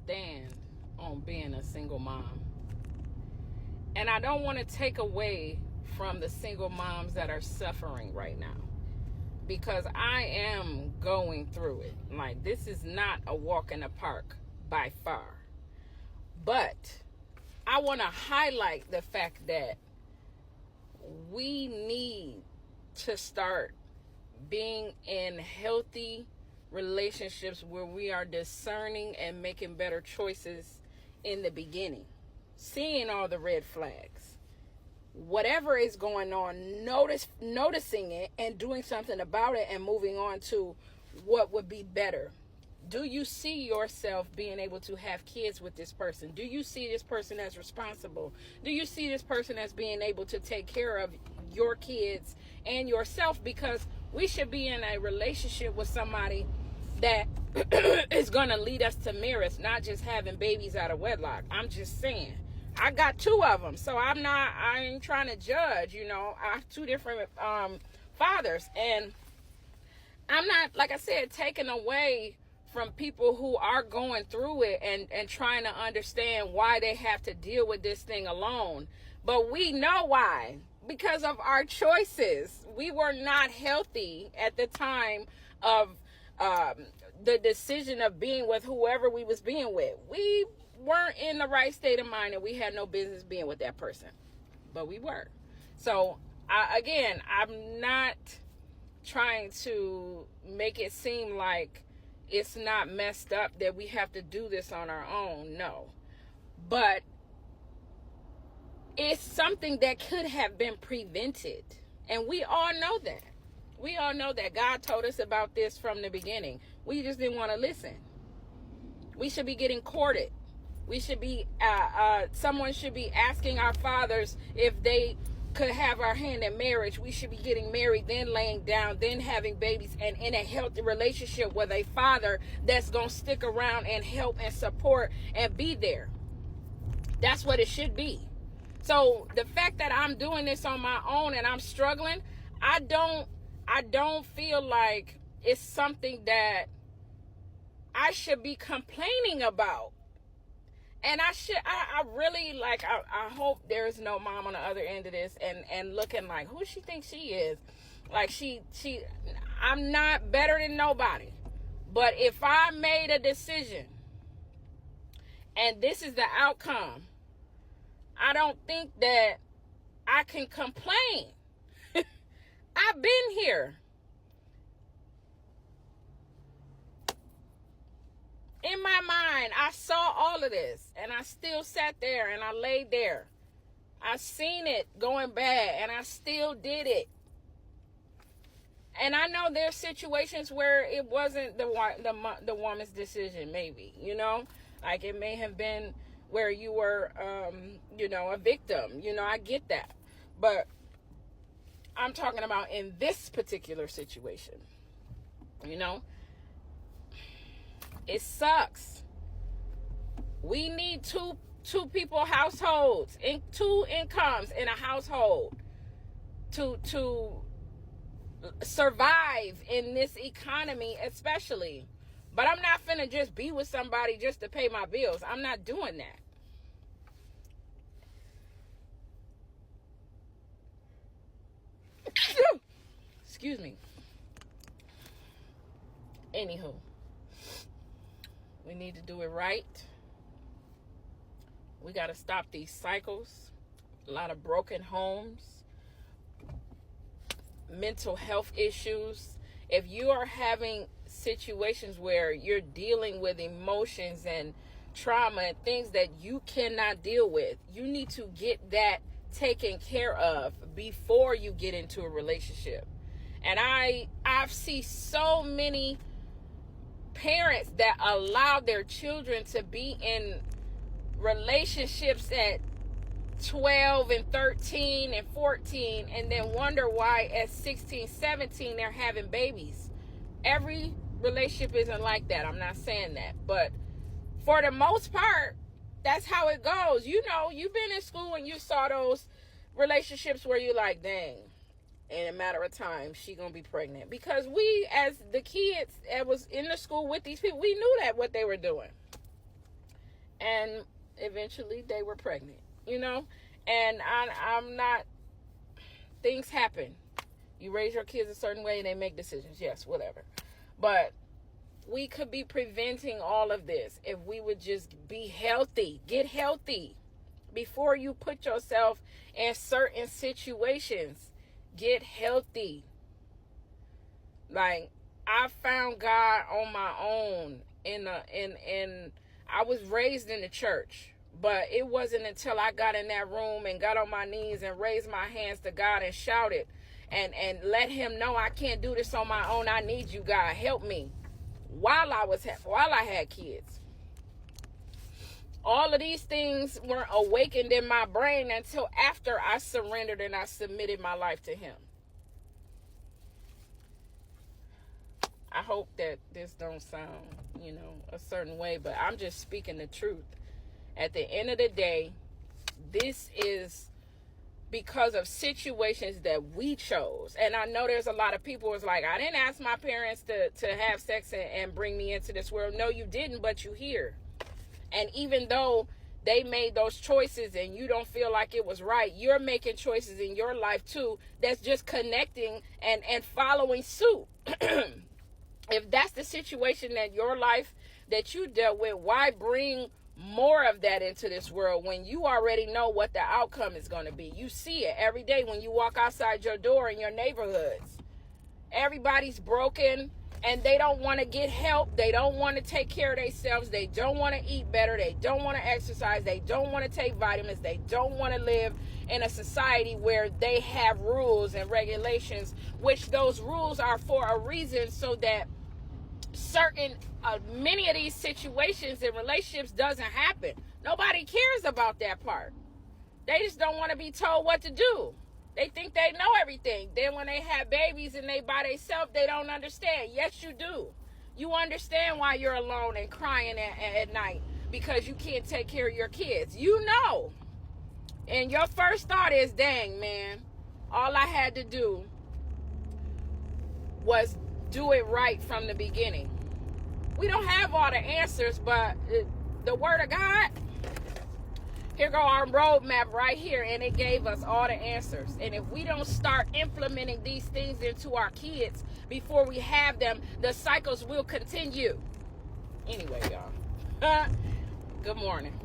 stand on being a single mom. And I don't want to take away from the single moms that are suffering right now, because I am going through it. Like, this is not a walk in the park by far. But I want to highlight the fact that we need to start being in healthy relationships where we are discerning and making better choices in the beginning, seeing all the red flags, whatever is going on, noticing it and doing something about it, and moving on to what would be better. Do you see yourself being able to have kids with this person? Do you see this person as responsible? Do you see this person as being able to take care of your kids and yourself? Because we should be in a relationship with somebody that is going to lead us to marriage, not just having babies out of wedlock. I'm just saying. I got 2 of them, so I ain't trying to judge, I have 2 different fathers, and I'm not, like I said, taking away from people who are going through it and trying to understand why they have to deal with this thing alone. But we know why. Because of our choices. We were not healthy at the time of the decision of being with whoever we was being with. We weren't in the right state of mind, and we had no business being with that person. But we were. So, I'm not trying to make it seem like it's not messed up that we have to do this on our own. No. But it's something that could have been prevented. And we all know that. We all know that God told us about this from the beginning. We just didn't want to listen. We should be getting courted. We should be, someone should be asking our fathers if they could have our hand in marriage. We should be getting married, then laying down, then having babies, and in a healthy relationship with a father that's going to stick around and help and support and be there. That's what it should be. So the fact that I'm doing this on my own and I'm struggling, I don't feel like it's something that I should be complaining about. And I really, like, I hope there's no mom on the other end of this and looking like, who she thinks she is. Like, I'm not better than nobody. But if I made a decision and this is the outcome, I don't think that I can complain. I've been here. In my mind, I saw all of this, and I still sat there and I laid there. I seen it going bad, and I still did it. And I know there's situations where it wasn't the woman's decision, maybe, like it may have been where you were, a victim. I get that. But I'm talking about in this particular situation, it sucks. We need two people households, 2 incomes in a household to survive in this economy, especially. But I'm not finna just be with somebody just to pay my bills. I'm not doing that. Excuse me. Anywho, we need to do it right. We got to stop these cycles. A lot of broken homes, mental health issues. If you are having situations where you're dealing with emotions and trauma and things that you cannot deal with, you need to get that taken care of before you get into a relationship. And I've seen so many parents that allow their children to be in relationships at 12 and 13 and 14 and then wonder why at 16, 17 they're having babies. Every relationship isn't like that. I'm not saying that. But for the most part, that's how it goes. You've been in school and you saw those relationships where you're like, dang, in a matter of time, she gonna be pregnant. Because we, as the kids that was in the school with these people, we knew that what they were doing. And eventually they were pregnant, you know? And I'm not, things happen. You raise your kids a certain way and they make decisions. Yes, whatever. But we could be preventing all of this if we would just be healthy. Get healthy before you put yourself in certain situations. Get healthy. Like, I found God on my own I was raised in the church, but it wasn't until I got in that room and got on my knees and raised my hands to God and shouted and let him know I can't do this on my own. I need you, God. Help me. While I had kids. All of these things weren't awakened in my brain until after I surrendered and I submitted my life to him. I hope that this don't sound, a certain way, but I'm just speaking the truth. At the end of the day, this is because of situations that we chose. And I know there's a lot of people who's like, I didn't ask my parents to have sex and bring me into this world. No, you didn't, but you here. And even though they made those choices and you don't feel like it was right, you're making choices in your life too that's just connecting and following suit. If that's the situation that your life that you dealt with, why bring more of that into this world when you already know what the outcome is going to be? You see it every day when you walk outside your door in your neighborhoods. Everybody's broken and they don't want to get help. They don't want to take care of themselves. They don't want to eat better. They don't want to exercise. They don't want to take vitamins. They don't want to live in a society where they have rules and regulations, which those rules are for a reason, so that many of these situations in relationships doesn't happen. Nobody cares about that part. They just don't want to be told what to do. They think they know everything. Then when they have babies and they by themselves, they don't understand. Yes, you do. You understand why you're alone and crying at night because you can't take care of your kids. You know. And your first thought is, dang, man, all I had to do was do it right from the beginning. We don't have all the answers, but the word of God, here go our roadmap right here, and it gave us all the answers. And if we don't start implementing these things into our kids before we have them, the cycles will continue. Anyway, y'all, good morning.